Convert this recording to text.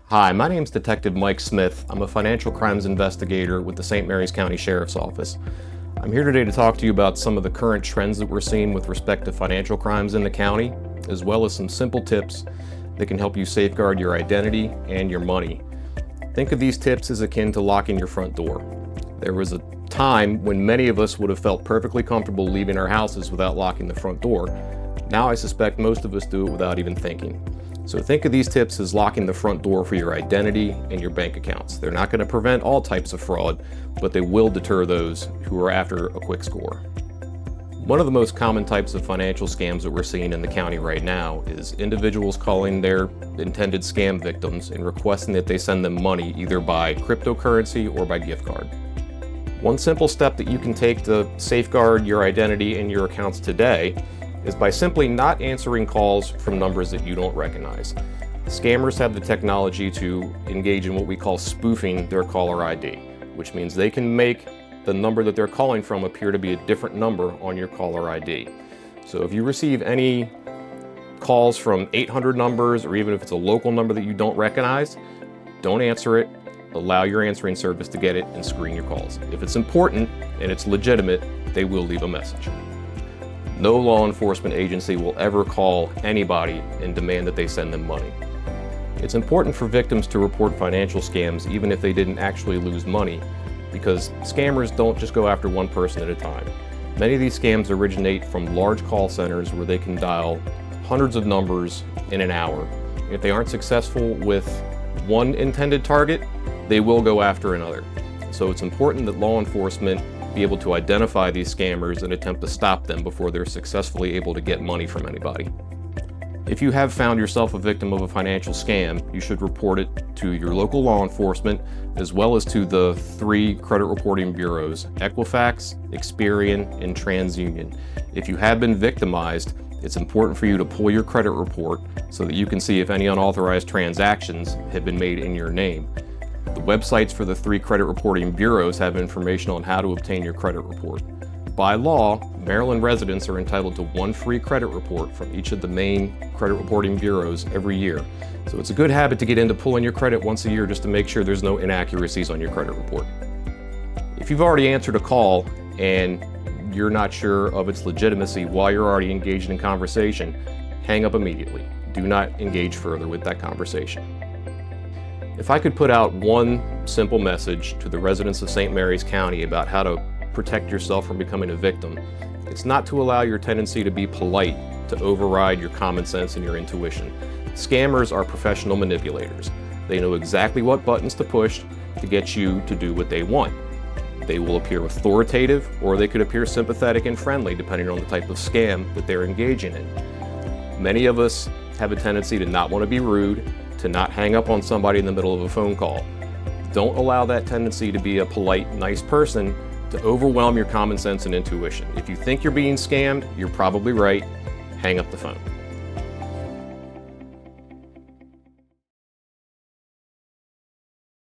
Hi, my name is Detective Mike Smith. I'm a financial crimes investigator with the St. Mary's County Sheriff's Office. I'm here today to talk to you about some of the current trends that we're seeing with respect to financial crimes in the county, as well as some simple tips that can help you safeguard your identity and your money. Think of these tips as akin to locking your front door. There was a time when many of us would have felt perfectly comfortable leaving our houses without locking the front door. Now I suspect most of us do it without even thinking. So think of these tips as locking the front door for your identity and your bank accounts. They're not going to prevent all types of fraud, but they will deter those who are after a quick score. One of the most common types of financial scams that we're seeing in the county right now is individuals calling their intended scam victims and requesting that they send them money either by cryptocurrency or by gift card. One simple step that you can take to safeguard your identity and your accounts today is by simply not answering calls from numbers that you don't recognize. Scammers have the technology to engage in what we call spoofing their caller ID, which means they can make the number that they're calling from appear to be a different number on your caller ID. So if you receive any calls from 800 numbers, or even if it's a local number that you don't recognize, don't answer it. Allow your answering service to get it and screen your calls. If it's important and it's legitimate, they will leave a message. No law enforcement agency will ever call anybody and demand that they send them money. It's important for victims to report financial scams even if they didn't actually lose money, because scammers don't just go after one person at a time. Many of these scams originate from large call centers where they can dial hundreds of numbers in an hour. If they aren't successful with one intended target, they will go after another. So it's important that law enforcement be able to identify these scammers and attempt to stop them before they're successfully able to get money from anybody. If you have found yourself a victim of a financial scam, you should report it to your local law enforcement as well as to the 3 credit reporting bureaus, Equifax, Experian, and TransUnion. If you have been victimized, it's important for you to pull your credit report so that you can see if any unauthorized transactions have been made in your name. The websites for the 3 credit reporting bureaus have information on how to obtain your credit report. By law, Maryland residents are entitled to 1 free credit report from each of the main credit reporting bureaus every year. So it's a good habit to get into pulling your credit once a year just to make sure there's no inaccuracies on your credit report. If you've already answered a call and you're not sure of its legitimacy while you're already engaged in conversation, hang up immediately. Do not engage further with that conversation. If I could put out one simple message to the residents of St. Mary's County about how to protect yourself from becoming a victim, it's not to allow your tendency to be polite to override your common sense and your intuition. Scammers are professional manipulators. They know exactly what buttons to push to get you to do what they want. They will appear authoritative, or they could appear sympathetic and friendly depending on the type of scam that they're engaging in. Many of us have a tendency to not want to be rude, to not hang up on somebody in the middle of a phone call. Don't allow that tendency to be a polite, nice person to overwhelm your common sense and intuition. If you think you're being scammed, you're probably right. Hang up the phone.